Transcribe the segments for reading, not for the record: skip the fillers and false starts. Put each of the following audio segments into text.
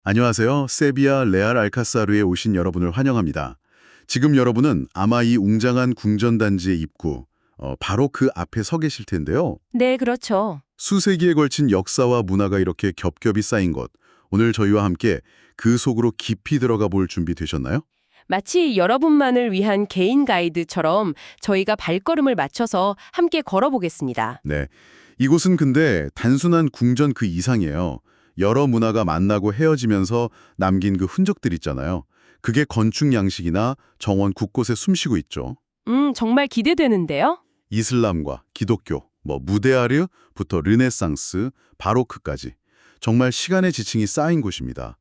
안녕하세요. 세비야 레알 알카사르에 오신 여러분을 환영합니다. 지금 여러분은 아마 이 웅장한 궁전단지의 입구, 바로 그 앞에 서 계실 텐데요. 네, 그렇죠. 수세기에 걸친 역사와 문화가 이렇게 겹겹이 쌓인 곳, 오늘 저희와 함께 그 속으로 깊이 들어가 볼 준비 되셨나요? 마치 여러분만을 위한 개인 가이드처럼 저희가 발걸음을 맞춰서 함께 걸어보겠습니다. 네. 이곳은 근데 단순한 궁전 그 이상이에요. 여러 문화가 만나고 헤어지면서 남긴 그 흔적들 있잖아요. 그게 건축 양식이나 정원 곳곳에 숨쉬고 있죠. 정말 기대되는데요? 이슬람과 기독교, 무데아르부터 르네상스, 바로크까지 정말 시간의 지층이 쌓인 곳입니다.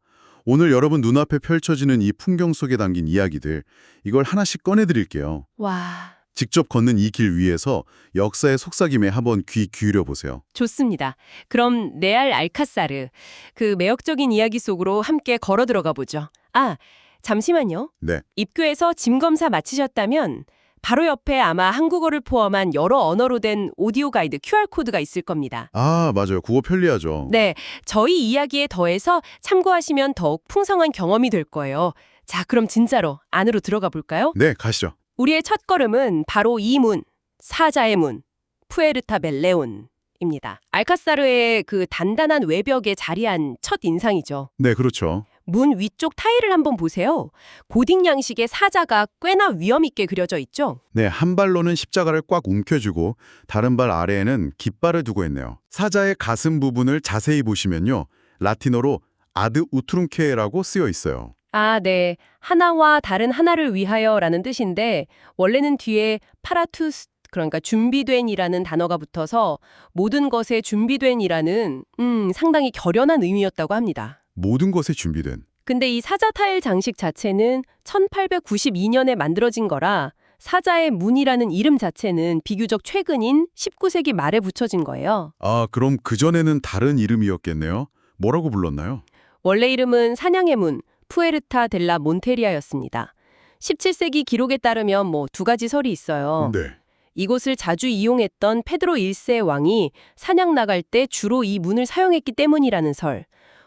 오늘 여러분 눈앞에 펼쳐지는 이 풍경 속에 담긴 이야기들, 이걸 하나씩 꺼내드릴게요. 와, 직접 걷는 이 길 위에서 역사의 속삭임에 한번 귀 기울여 보세요. 좋습니다. 그럼 레알 알카사르, 그 매력적인 이야기 속으로 함께 걸어 들어가 보죠. 아, 잠시만요. 네, 입구에서 짐 검사 마치셨다면 바로 옆에 아마 한국어를 포함한 여러 언어로 된 오디오 가이드 QR코드가 있을 겁니다. 맞아요. 그거 편리하죠. 네, 저희 이야기에 더해서 참고하시면 더욱 풍성한 경험이 될 거예요. 자, 그럼 진짜로 안으로 들어가 볼까요? 네, 가시죠. 우리의 첫 걸음은 바로 이 문, 사자의 문, 푸에르타 벨레온입니다. 알카사르의 그 단단한 외벽에 자리한 첫 인상이죠. 네, 그렇죠. 문 위쪽 타일을 한번 보세요. 고딕 양식의 사자가 꽤나 위험 있게 그려져 있죠. 네, 한 발로는 십자가를 꽉 움켜쥐고 다른 발 아래에는 깃발을 두고 있네요. 사자의 가슴 부분을 자세히 보시면요. 라틴어로 아드 우트룸케라고 쓰여 있어요. 아, 네. 하나와 다른 하나를 위하여라는 뜻인데 원래는 뒤에 파라투스, 그러니까 준비된이라는 단어가 붙어서 모든 것에 준비된이라는 상당히 결연한 의미였다고 합니다. 모든 것에 준비된. 근데 이 사자 타일 장식 자체는 1892년에 만들어진 거라 사자의 문이라는 이름 자체는 비교적 최근인 19세기 말에 붙여진 거예요. 그럼 그전에는 다른 이름이었겠네요. 뭐라고 불렀나요? 원래 이름은 사냥의 문, 푸에르타 델라 몬테리아였습니다. 17세기 기록에 따르면 두 가지 설이 있어요. 네. 이곳을 자주 이용했던 페드로 1세 왕이 사냥 나갈 때 주로 이 문을 사용했기 때문이라는 설,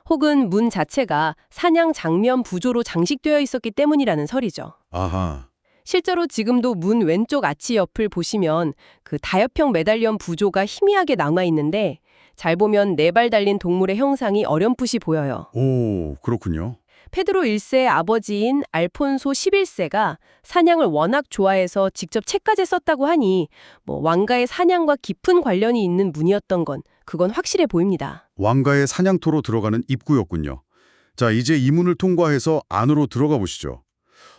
혹은 문 자체가 사냥 장면 부조로 장식되어 있었기 때문이라는 설이죠. 아하. 실제로 지금도 문 왼쪽 아치 옆을 보시면 그 다엽형 메달리언 부조가 희미하게 남아있는데 잘 보면 네 발 달린 동물의 형상이 어렴풋이 보여요. 오, 그렇군요. 페드로 1세의 아버지인 알폰소 11세가 사냥을 워낙 좋아해서 직접 책까지 썼다고 하니 왕가의 사냥과 깊은 관련이 있는 문이었던 그건 확실해 보입니다. 왕가의 사냥터로 들어가는 입구였군요. 자, 이제 이 문을 통과해서 안으로 들어가 보시죠.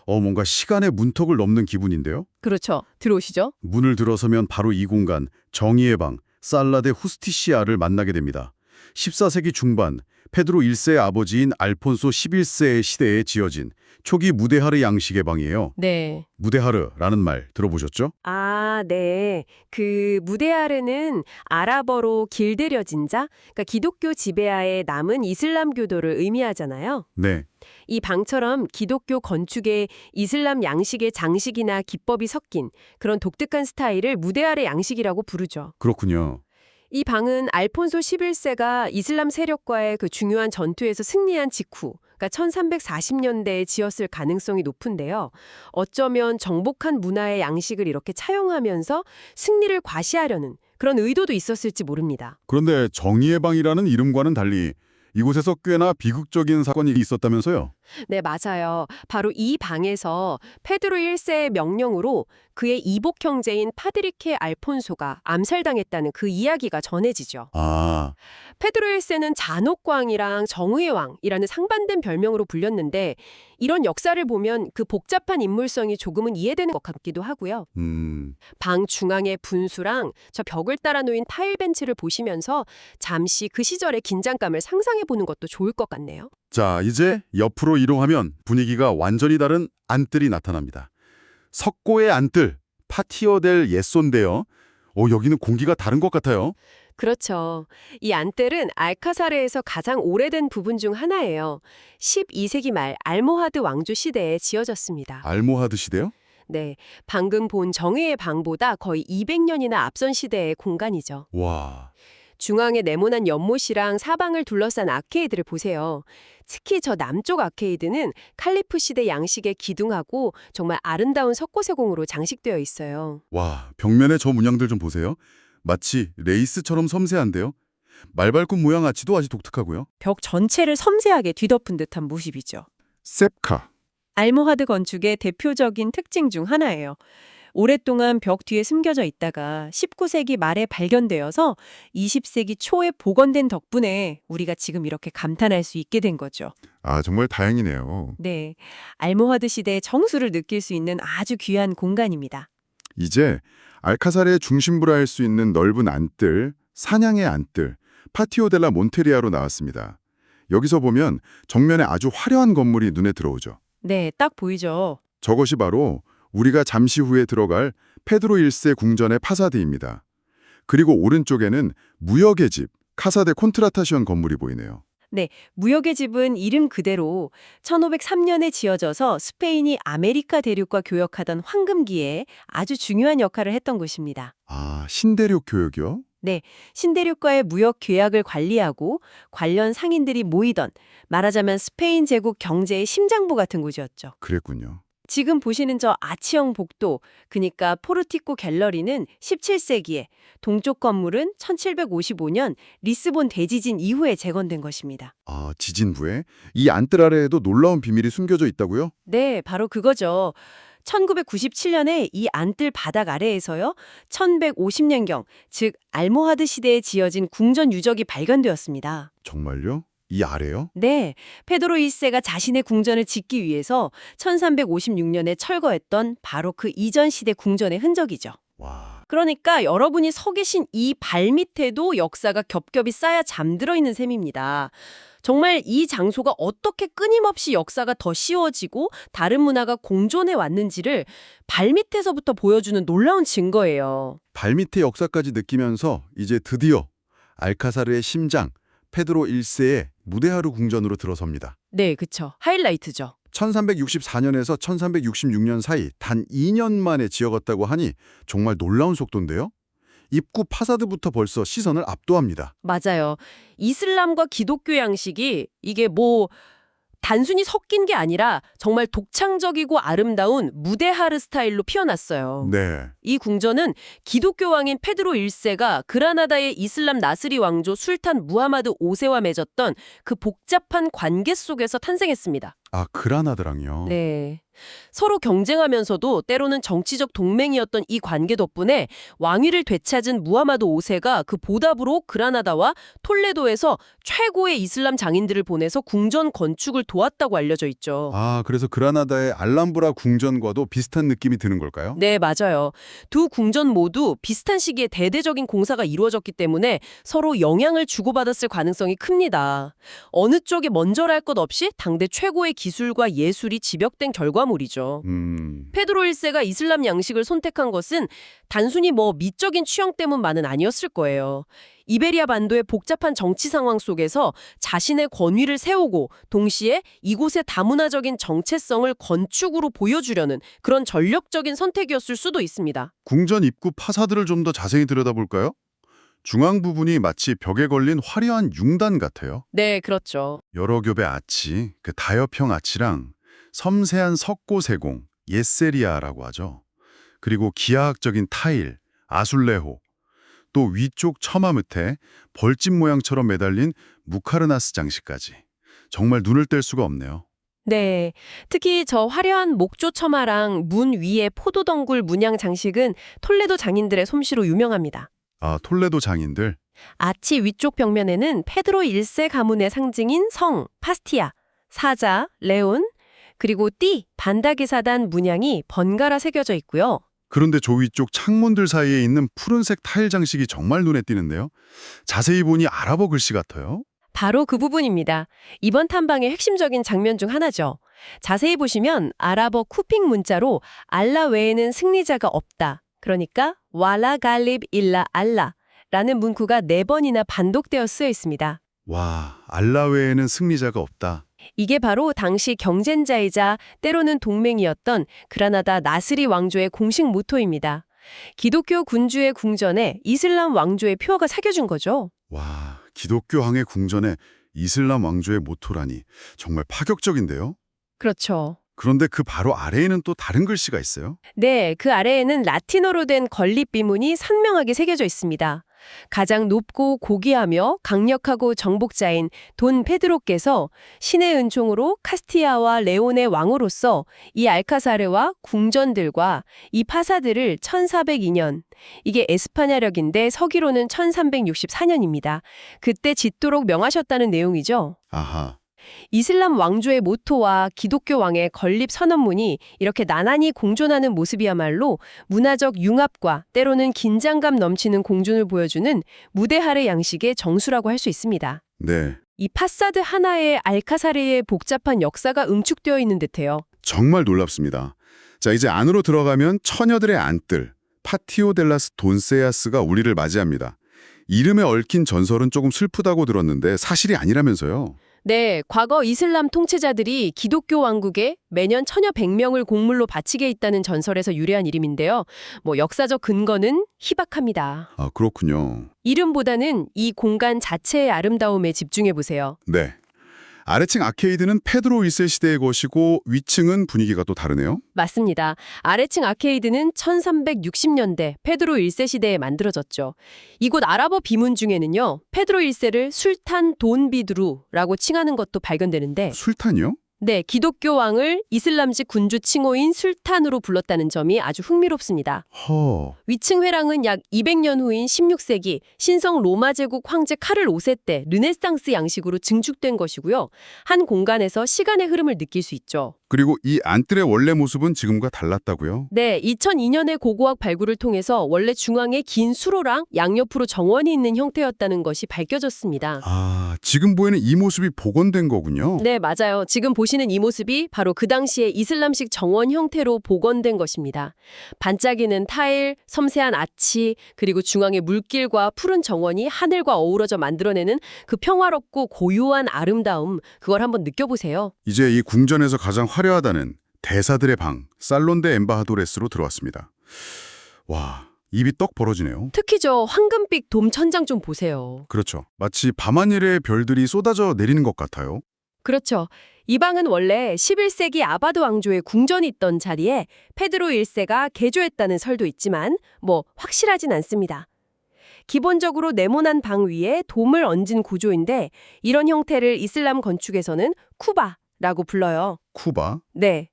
뭔가 시간의 문턱을 넘는 기분인데요? 그렇죠. 들어오시죠. 문을 들어서면 바로 이 공간, 정의의 방, 살라데 후스티시아를 만나게 됩니다. 14세기 중반, 페드로 1세의 아버지인 알폰소 11세의 시대에 지어진 초기 무데하르 양식의 방이에요. 네. 무데하르라는 말 들어보셨죠? 아, 네. 그 무데하르는 아랍어로 길들여진 자, 그러니까 기독교 지배하에 남은 이슬람교도를 의미하잖아요. 네. 이 방처럼 기독교 건축에 이슬람 양식의 장식이나 기법이 섞인 그런 독특한 스타일을 무데하르 양식이라고 부르죠. 그렇군요. 이 방은 알폰소 11세가 이슬람 세력과의 그 중요한 전투에서 승리한 직후, 그러니까 1340년대에 지었을 가능성이 높은데요. 어쩌면 정복한 문화의 양식을 이렇게 차용하면서 승리를 과시하려는 그런 의도도 있었을지 모릅니다. 그런데 정의의 방이라는 이름과는 달리 이곳에서 꽤나 비극적인 사건이 있었다면서요? 네, 맞아요. 바로 이 방에서 페드로 1세의 명령으로 그의 이복 형제인 파드리케 알폰소가 암살당했다는 그 이야기가 전해지죠. 아, 페드로 1세는 잔혹왕이랑 정의의 왕이라는 상반된 별명으로 불렸는데 이런 역사를 보면 그 복잡한 인물성이 조금은 이해되는 것 같기도 하고요. 방 중앙의 분수랑 저 벽을 따라 놓인 타일 벤치를 보시면서 잠시 그 시절의 긴장감을 상상해 보는 것도 좋을 것 같네요. 자, 이제 옆으로 이동하면 분위기가 완전히 다른 안뜰이 나타납니다. 석고의 안뜰, 파티오 델 예소인데요. 여기는 공기가 다른 것 같아요. 그렇죠. 이 안뜰은 알카사르에서 가장 오래된 부분 중 하나예요. 12세기 말 알모하드 왕조 시대에 지어졌습니다. 알모하드 시대요? 네, 방금 본 정의의 방보다 거의 200년이나 앞선 시대의 공간이죠. 와, 중앙에 네모난 연못이랑 사방을 둘러싼 아케이드를 보세요. 특히 저 남쪽 아케이드는 칼리프 시대 양식의 기둥하고 정말 아름다운 석고세공으로 장식되어 있어요. 와, 벽면에 저 문양들 좀 보세요. 마치 레이스처럼 섬세한데요. 말발굽 모양 아치도 아주 독특하고요. 벽 전체를 섬세하게 뒤덮은 듯한 모습이죠. 셉카. 알모하드 건축의 대표적인 특징 중 하나예요. 오랫동안 벽 뒤에 숨겨져 있다가 19세기 말에 발견되어서 20세기 초에 복원된 덕분에 우리가 지금 이렇게 감탄할 수 있게 된 거죠. 아, 정말 다행이네요. 네, 알모하드 시대의 정수를 느낄 수 있는 아주 귀한 공간입니다. 이제 알카살의 중심부라 할 수 있는 넓은 안뜰, 사냥의 안뜰, 파티오 델라 몬테리아로 나왔습니다. 여기서 보면 정면에 아주 화려한 건물이 눈에 들어오죠. 네, 딱 보이죠. 저것이 바로 우리가 잠시 후에 들어갈 페드로 1세 궁전의 파사드입니다. 그리고 오른쪽에는 무역의 집, 카사데 콘트라타시온 건물이 보이네요. 무역의 집은 이름 그대로 1503년에 지어져서 스페인이 아메리카 대륙과 교역하던 황금기에 아주 중요한 역할을 했던 곳입니다. 아, 신대륙 교역이요? 신대륙과의 무역 계약을 관리하고 관련 상인들이 모이던 말하자면 스페인 제국 경제의 심장부 같은 곳이었죠. 그랬군요. 지금 보시는 저 아치형 복도, 그러니까 포르티코 갤러리는 17세기에, 동쪽 건물은 1755년 리스본 대지진 이후에 재건된 것입니다. 아, 지진부에 이 안뜰 아래에도 놀라운 비밀이 숨겨져 있다고요? 네, 바로 그거죠. 1997년에 이 안뜰 바닥 아래에서요, 1150년경, 즉 알모하드 시대에 지어진 궁전 유적이 발견되었습니다. 정말요? 이 아래요? 네, 페드로 1세가 자신의 궁전을 짓기 위해서 1356년에 철거했던 바로 그 이전 시대 궁전의 흔적이죠. 와, 그러니까 여러분이 서 계신 이 발밑에도 역사가 겹겹이 쌓여 잠들어 있는 셈입니다. 정말 이 장소가 어떻게 끊임없이 역사가 더 씌워지고 다른 문화가 공존해 왔는지를 발밑에서부터 보여주는 놀라운 증거예요. 발밑의 역사까지 느끼면서 이제 드디어 알카사르의 심장, 페드로 1세의 무데하루 궁전으로 들어섭니다. 네, 그쵸. 하이라이트죠. 1364년에서 1366년 사이 단 2년 만에 지어갔다고 하니 정말 놀라운 속도인데요? 입구 파사드부터 벌써 시선을 압도합니다. 맞아요. 이슬람과 기독교 양식이 이게 단순히 섞인 게 아니라 정말 독창적이고 아름다운 무데하르 스타일로 피어났어요. 네. 이 궁전은 기독교 왕인 페드로 1세가 그라나다의 이슬람 나스리 왕조 술탄 무하마드 5세와 맺었던 그 복잡한 관계 속에서 탄생했습니다. 아, 그라나드랑요? 네. 서로 경쟁하면서도 때로는 정치적 동맹이었던 이 관계 덕분에 왕위를 되찾은 무하마드 5세가 그 보답으로 그라나다와 톨레도에서 최고의 이슬람 장인들을 보내서 궁전 건축을 도왔다고 알려져 있죠. 아, 그래서 그라나다의 알람브라 궁전과도 비슷한 느낌이 드는 걸까요? 네, 맞아요. 두 궁전 모두 비슷한 시기에 대대적인 공사가 이루어졌기 때문에 서로 영향을 주고받았을 가능성이 큽니다. 어느 쪽에 먼저랄 것 없이 당대 최고의 기술과 예술이 집약된 결과물이죠. 페드로 1세가 이슬람 양식을 선택한 것은 단순히 미적인 취향 때문만은 아니었을 거예요. 이베리아 반도의 복잡한 정치 상황 속에서 자신의 권위를 세우고 동시에 이곳의 다문화적인 정체성을 건축으로 보여주려는 그런 전략적인 선택이었을 수도 있습니다. 궁전 입구 파사드를 좀 더 자세히 들여다볼까요? 중앙 부분이 마치 벽에 걸린 화려한 융단 같아요. 네, 그렇죠. 여러 겹의 아치, 그 다엽형 아치랑 섬세한 석고세공, 예세리아라고 하죠. 그리고 기하학적인 타일, 아술레호, 또 위쪽 처마 밑에 벌집 모양처럼 매달린 무카르나스 장식까지. 정말 눈을 뗄 수가 없네요. 네, 특히 저 화려한 목조 처마랑 문 위에 포도덩굴 문양 장식은 톨레도 장인들의 솜씨로 유명합니다. 아, 톨레도 장인들. 아치 위쪽 벽면에는 페드로 1세 가문의 상징인 성, 파스티아, 사자, 레온, 그리고 띠, 반다기사단 문양이 번갈아 새겨져 있고요. 그런데 저 위쪽 창문들 사이에 있는 푸른색 타일 장식이 정말 눈에 띄는데요. 자세히 보니 아랍어 글씨 같아요. 바로 그 부분입니다. 이번 탐방의 핵심적인 장면 중 하나죠. 자세히 보시면 아랍어 쿠핑 문자로 알라 외에는 승리자가 없다. 그러니까 왈라 갈립 일라 알라 라는 문구가 4번이나 반복되어 쓰여 있습니다. 와, 알라 외에는 승리자가 없다. 이게 바로 당시 경쟁자이자 때로는 동맹이었던 그라나다 나스리 왕조의 공식 모토입니다. 기독교 군주의 궁전에 이슬람 왕조의 표어가 새겨진 거죠. 와, 기독교황의 궁전에 이슬람 왕조의 모토라니 정말 파격적인데요? 그렇죠. 그런데 그 바로 아래에는 또 다른 글씨가 있어요? 네, 그 아래에는 라틴어로 된 건립 비문이 선명하게 새겨져 있습니다. 가장 높고 고귀하며 강력하고 정복자인 돈 페드로께서 신의 은총으로 카스티아와 레온의 왕으로서 이 알카사르와 궁전들과 이 파사드를 1402년, 이게 에스파냐력인데 서기로는 1364년입니다. 그때 짓도록 명하셨다는 내용이죠. 아하. 이슬람 왕조의 모토와 기독교 왕의 건립 선언문이 이렇게 나란히 공존하는 모습이야말로 문화적 융합과 때로는 긴장감 넘치는 공존을 보여주는 무대하르 양식의 정수라고 할 수 있습니다. 네. 이 파사드 하나에 알카사르의 복잡한 역사가 응축되어 있는 듯해요. 정말 놀랍습니다. 자, 이제 안으로 들어가면 처녀들의 안뜰, 파티오 델라스 돈세아스가 우리를 맞이합니다. 이름에 얽힌 전설은 조금 슬프다고 들었는데 사실이 아니라면서요? 네, 과거 이슬람 통치자들이 기독교 왕국에 매년 처녀 100명을 공물로 바치게 있다는 전설에서 유래한 이름인데요. 역사적 근거는 희박합니다. 아, 그렇군요. 이름보다는 이 공간 자체의 아름다움에 집중해 보세요. 네. 아래층 아케이드는 페드로 1세 시대의 것이고 위층은 분위기가 또 다르네요. 맞습니다. 아래층 아케이드는 1360년대 페드로 1세 시대에 만들어졌죠. 이곳 아랍어 비문 중에는요. 페드로 1세를 술탄 돈 비드루라고 칭하는 것도 발견되는데 술탄이요? 네, 기독교 왕을 이슬람식 군주 칭호인 술탄으로 불렀다는 점이 아주 흥미롭습니다. 허. 위층 회랑은 약 200년 후인 16세기 신성 로마 제국 황제 카를 5세 때 르네상스 양식으로 증축된 것이고요. 한 공간에서 시간의 흐름을 느낄 수 있죠. 그리고 이 안뜰의 원래 모습은 지금과 달랐다고요? 네, 2002년의 고고학 발굴을 통해서 원래 중앙에 긴 수로랑 양옆으로 정원이 있는 형태였다는 것이 밝혀졌습니다. 아, 지금 보이는 이 모습이 복원된 거군요. 네, 맞아요. 지금 보시는 이 모습이 바로 그 당시의 이슬람식 정원 형태로 복원된 것입니다. 반짝이는 타일, 섬세한 아치, 그리고 중앙의 물길과 푸른 정원이 하늘과 어우러져 만들어내는 그 평화롭고 고요한 아름다움, 그걸 한번 느껴보세요. 이제 이 궁전에서 가장 화려하다는 대사들의 방, 살론 데 엠바하도레스로 들어왔습니다. 와, 입이 떡 벌어지네요. 특히 저 황금빛 돔 천장 좀 보세요. 그렇죠. 마치 밤하늘의 별들이 쏟아져 내리는 것 같아요. 그렇죠. 이 방은 원래 11세기 아바드 왕조의 궁전이 있던 자리에 페드로 1세가 개조했다는 설도 있지만 확실하진 않습니다. 기본적으로 네모난 방 위에 돔을 얹은 구조인데 이런 형태를 이슬람 건축에서는 쿠바라고 불러요. 쿠바? 네.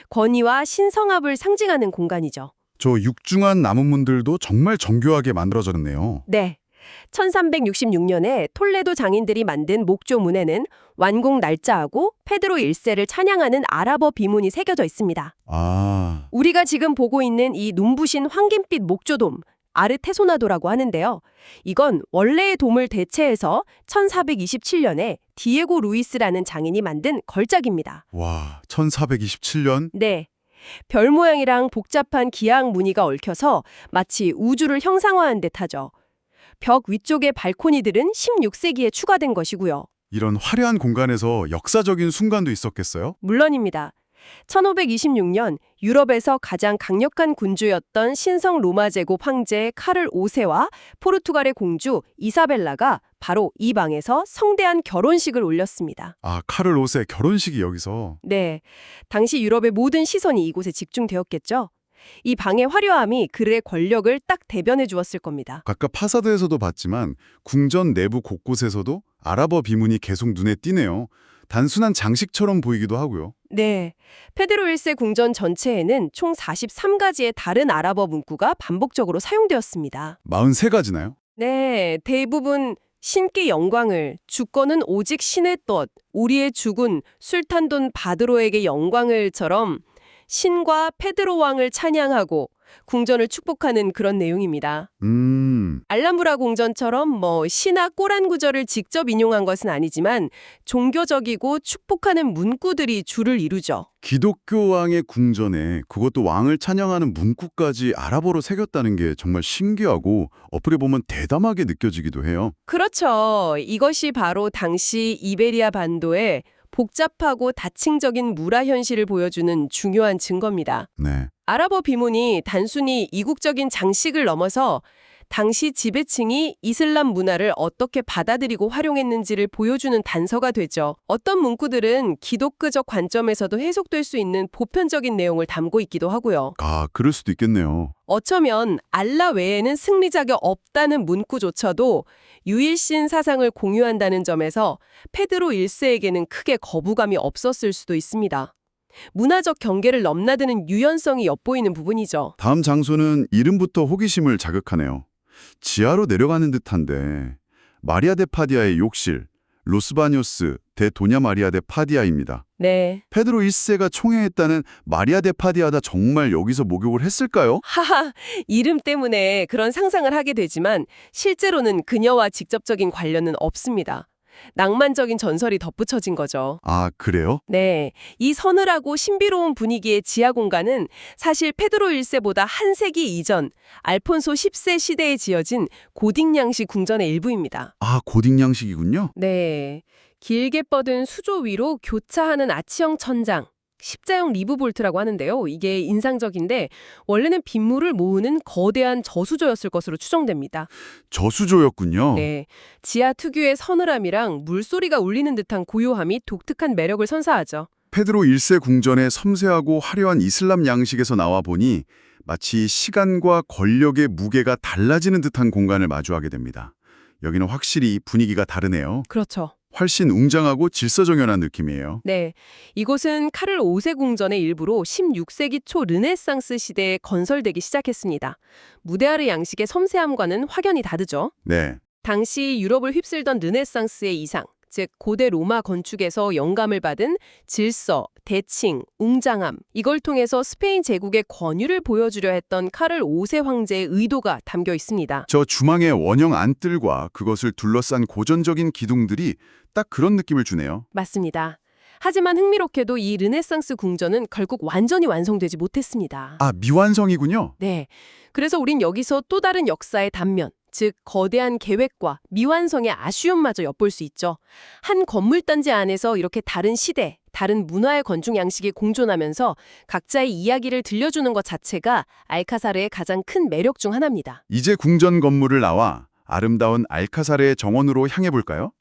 권위와 신성합을 상징하는 공간이죠. 저 육중한 나무문들도 정말 정교하게 만들어졌네요. 네. 1366년에 톨레도 장인들이 만든 목조문에는 완공 날짜하고 페드로 1세를 찬양하는 아랍어 비문이 새겨져 있습니다. 아, 우리가 지금 보고 있는 이 눈부신 황금빛 목조돔, 아르테소나도라고 하는데요. 이건 원래의 돔을 대체해서 1427년에 디에고 루이스라는 장인이 만든 걸작입니다. 와, 1427년? 네. 별 모양이랑 복잡한 기하학 무늬가 얽혀서 마치 우주를 형상화한 듯하죠. 벽 위쪽의 발코니들은 16세기에 추가된 것이고요. 이런 화려한 공간에서 역사적인 순간도 있었겠어요? 물론입니다. 1526년 유럽에서 가장 강력한 군주였던 신성 로마 제국 황제 카를 5세와 포르투갈의 공주 이사벨라가 바로 이 방에서 성대한 결혼식을 올렸습니다. 아, 카를 5세 결혼식이 여기서. 네, 당시 유럽의 모든 시선이 이곳에 집중되었겠죠. 이 방의 화려함이 그의 권력을 딱 대변해 주었을 겁니다. 각각 파사드에서도 봤지만 궁전 내부 곳곳에서도 아랍어 비문이 계속 눈에 띄네요. 단순한 장식처럼 보이기도 하고요. 네, 페드로 1세 궁전 전체에는 총 43가지의 다른 아랍어 문구가 반복적으로 사용되었습니다. 43가지나요? 네, 대부분 신께 영광을, 주권은 오직 신의 덫, 우리의 주군, 술탄돈 바드로에게 영광을처럼 신과 페드로 왕을 찬양하고 궁전을 축복하는 그런 내용입니다. 알람브라 궁전처럼 시나 꼬란 구절을 직접 인용한 것은 아니지만 종교적이고 축복하는 문구들이 줄을 이루죠. 기독교 왕의 궁전에 그것도 왕을 찬양하는 문구까지 아랍어로 새겼다는 게 정말 신기하고 어플에 보면 대담하게 느껴지기도 해요. 그렇죠. 이것이 바로 당시 이베리아 반도의 복잡하고 다층적인 문화 현실을 보여주는 중요한 증거입니다. 네. 아랍어 비문이 단순히 이국적인 장식을 넘어서 당시 지배층이 이슬람 문화를 어떻게 받아들이고 활용했는지를 보여주는 단서가 되죠. 어떤 문구들은 기독교적 관점에서도 해석될 수 있는 보편적인 내용을 담고 있기도 하고요. 아, 그럴 수도 있겠네요. 어쩌면 알라 외에는 승리자가 없다는 문구조차도 유일신 사상을 공유한다는 점에서 페드로 1세에게는 크게 거부감이 없었을 수도 있습니다. 문화적 경계를 넘나드는 유연성이 엿보이는 부분이죠. 다음 장소는 이름부터 호기심을 자극하네요. 지하로 내려가는 듯한데 마리아 데 파디아의 욕실, 로스바뇨스 데 도냐 마리아 데 파디아입니다. 네. 페드로 1세가 총애했다는 마리아 데 파디아다 정말 여기서 목욕을 했을까요? 하하, 이름 때문에 그런 상상을 하게 되지만 실제로는 그녀와 직접적인 관련은 없습니다. 낭만적인 전설이 덧붙여진 거죠. 아, 그래요? 네, 이 서늘하고 신비로운 분위기의 지하 공간은 사실 페드로 1세보다 한 세기 이전 알폰소 10세 시대에 지어진 고딕양식 궁전의 일부입니다. 아, 고딕양식이군요. 네, 길게 뻗은 수조 위로 교차하는 아치형 천장, 십자형 리브볼트라고 하는데요. 이게 인상적인데 원래는 빗물을 모으는 거대한 저수조였을 것으로 추정됩니다. 저수조였군요. 네, 지하 특유의 서늘함이랑 물소리가 울리는 듯한 고요함이 독특한 매력을 선사하죠. 페드로 1세 궁전의 섬세하고 화려한 이슬람 양식에서 나와 보니 마치 시간과 권력의 무게가 달라지는 듯한 공간을 마주하게 됩니다. 여기는 확실히 분위기가 다르네요. 그렇죠. 훨씬 웅장하고 질서정연한 느낌이에요. 네, 이곳은 카를 5세 궁전의 일부로 16세기 초 르네상스 시대에 건설되기 시작했습니다. 무대아르 양식의 섬세함과는 확연히 다르죠. 네. 당시 유럽을 휩쓸던 르네상스의 이상, 즉 고대 로마 건축에서 영감을 받은 질서, 대칭, 웅장함, 이걸 통해서 스페인 제국의 권위를 보여주려 했던 카를 5세 황제의 의도가 담겨 있습니다. 저 주망의 원형 안뜰과 그것을 둘러싼 고전적인 기둥들이 딱 그런 느낌을 주네요. 맞습니다. 하지만 흥미롭게도 이 르네상스 궁전은 결국 완전히 완성되지 못했습니다. 아, 미완성이군요. 네. 그래서 우린 여기서 또 다른 역사의 단면, 즉 거대한 계획과 미완성의 아쉬움마저 엿볼 수 있죠. 한 건물단지 안에서 이렇게 다른 시대, 다른 문화의 건축 양식이 공존하면서 각자의 이야기를 들려주는 것 자체가 알카사르의 가장 큰 매력 중 하나입니다. 이제 궁전 건물을 나와 아름다운 알카사르의 정원으로 향해 볼까요?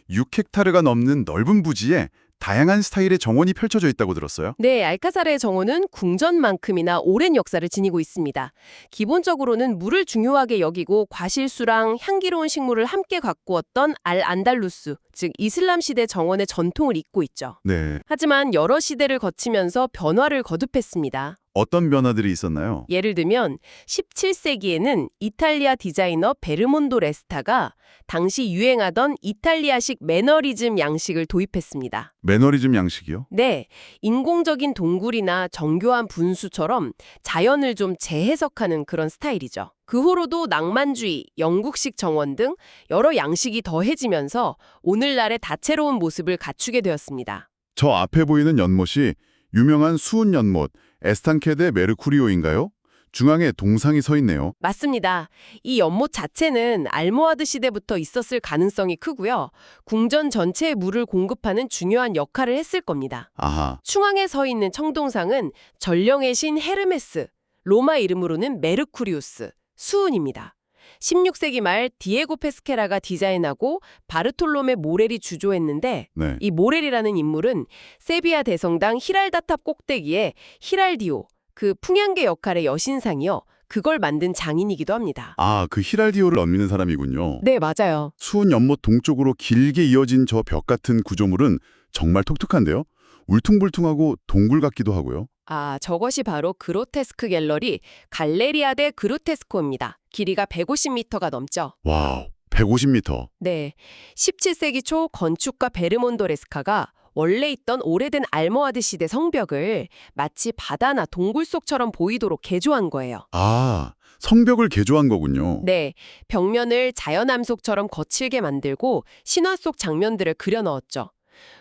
6헥타르가 넘는 넓은 부지에 다양한 스타일의 정원이 펼쳐져 있다고 들었어요. 네, 알카사르의 정원은 궁전만큼이나 오랜 역사를 지니고 있습니다. 기본적으로는 물을 중요하게 여기고 과실수랑 향기로운 식물을 함께 가꾸었던 알-안달루스, 즉 이슬람 시대 정원의 전통을 잇고 있죠. 네. 하지만 여러 시대를 거치면서 변화를 거듭했습니다. 어떤 변화들이 있었나요? 예를 들면 17세기에는 이탈리아 디자이너 베르몬도 레스타가 당시 유행하던 이탈리아식 매너리즘 양식을 도입했습니다. 매너리즘 양식이요? 네, 인공적인 동굴이나 정교한 분수처럼 자연을 좀 재해석하는 그런 스타일이죠. 그 후로도 낭만주의, 영국식 정원 등 여러 양식이 더해지면서 오늘날의 다채로운 모습을 갖추게 되었습니다. 저 앞에 보이는 연못이 유명한 수은 연못 에스탄케데 메르쿠리오인가요? 중앙에 동상이 서 있네요. 맞습니다. 이 연못 자체는 알모하드 시대부터 있었을 가능성이 크고요. 궁전 전체에 물을 공급하는 중요한 역할을 했을 겁니다. 아하. 중앙에 서 있는 청동상은 전령의 신 헤르메스, 로마 이름으로는 메르쿠리우스, 수은입니다. 16세기 말 디에고 페스케라가 디자인하고 바르톨로메 모렐이 주조했는데 네. 이 모렐이라는 인물은 세비야 대성당 히랄다탑 꼭대기에 히랄디오, 그 풍향계 역할의 여신상이요. 그걸 만든 장인이기도 합니다. 아, 그 히랄디오를 넘기는 사람이군요. 네, 맞아요. 수은 연못 동쪽으로 길게 이어진 저 벽 같은 구조물은 정말 독특한데요? 울퉁불퉁하고 동굴 같기도 하고요. 아, 저것이 바로 그로테스크 갤러리 갈레리아 데 그로테스코입니다. 길이가 150m가 넘죠. 와우, 150m. 네, 17세기 초 건축가 베르몬도 레스카가 원래 있던 오래된 알모하드 시대 성벽을 마치 바다나 동굴 속처럼 보이도록 개조한 거예요. 아, 성벽을 개조한 거군요. 네, 벽면을 자연암석처럼 거칠게 만들고 신화 속 장면들을 그려 넣었죠.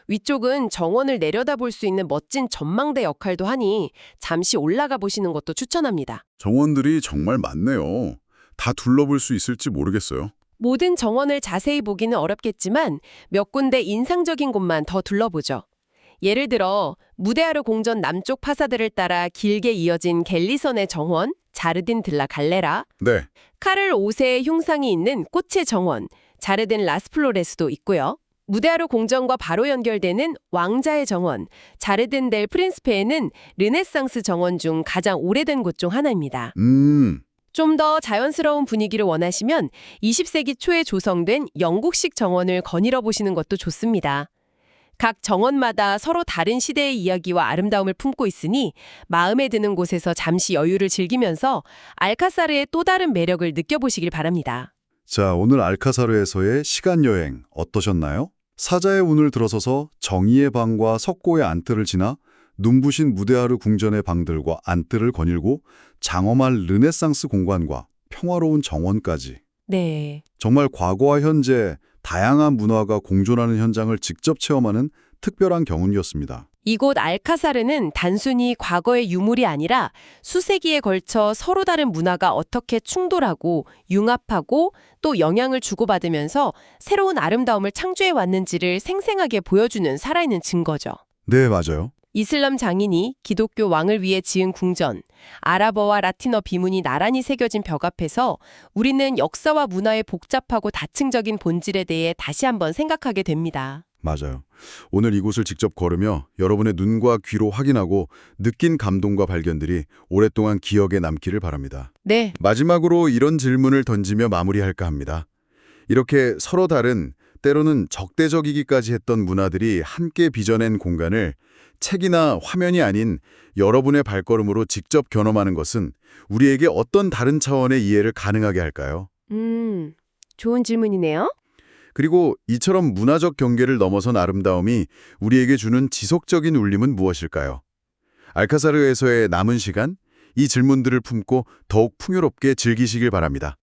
위쪽은 정원을 내려다볼 수 있는 멋진 전망대 역할도 하니 잠시 올라가 보시는 것도 추천합니다. 정원들이 정말 많네요. 다 둘러볼 수 있을지 모르겠어요. 모든 정원을 자세히 보기는 어렵겠지만 몇 군데 인상적인 곳만 더 둘러보죠. 예를 들어 무데아르 궁전 남쪽 파사드를 따라 길게 이어진 갤리선의 정원, 자르딘 들라 갈레라, 네. 카를 5세의 흉상이 있는 꽃의 정원, 자르딘 라스플로레스도 있고요. 무대하루 공전과 바로 연결되는 왕자의 정원, 자르딘 델 프린스페에는 르네상스 정원 중 가장 오래된 곳 중 하나입니다. 좀 더 자연스러운 분위기를 원하시면 20세기 초에 조성된 영국식 정원을 거닐어 보시는 것도 좋습니다. 각 정원마다 서로 다른 시대의 이야기와 아름다움을 품고 있으니 마음에 드는 곳에서 잠시 여유를 즐기면서 알카사르의 또 다른 매력을 느껴보시길 바랍니다. 자, 오늘 알카사르에서의 시간여행 어떠셨나요? 사자의 운을 들어서서 정의의 방과 석고의 안뜰을 지나 눈부신 무데하르 궁전의 방들과 안뜰을 거닐고 장엄한 르네상스 공간과 평화로운 정원까지. 네. 정말 과거와 현재 다양한 문화가 공존하는 현장을 직접 체험하는 특별한 경운이었습니다. 이곳 알카사르는 단순히 과거의 유물이 아니라 수세기에 걸쳐 서로 다른 문화가 어떻게 충돌하고 융합하고 또 영향을 주고받으면서 새로운 아름다움을 창조해 왔는지를 생생하게 보여주는 살아있는 증거죠. 네, 맞아요. 이슬람 장인이 기독교 왕을 위해 지은 궁전, 아랍어와 라틴어 비문이 나란히 새겨진 벽 앞에서 우리는 역사와 문화의 복잡하고 다층적인 본질에 대해 다시 한번 생각하게 됩니다. 맞아요. 오늘 이곳을 직접 걸으며 여러분의 눈과 귀로 확인하고 느낀 감동과 발견들이 오랫동안 기억에 남기를 바랍니다. 네. 마지막으로 이런 질문을 던지며 마무리할까 합니다. 이렇게 서로 다른, 때로는 적대적이기까지 했던 문화들이 함께 빚어낸 공간을 책이나 화면이 아닌 여러분의 발걸음으로 직접 경험하는 것은 우리에게 어떤 다른 차원의 이해를 가능하게 할까요? 좋은 질문이네요. 그리고 이처럼 문화적 경계를 넘어선 아름다움이 우리에게 주는 지속적인 울림은 무엇일까요? 알카사르에서의 남은 시간, 이 질문들을 품고 더욱 풍요롭게 즐기시길 바랍니다.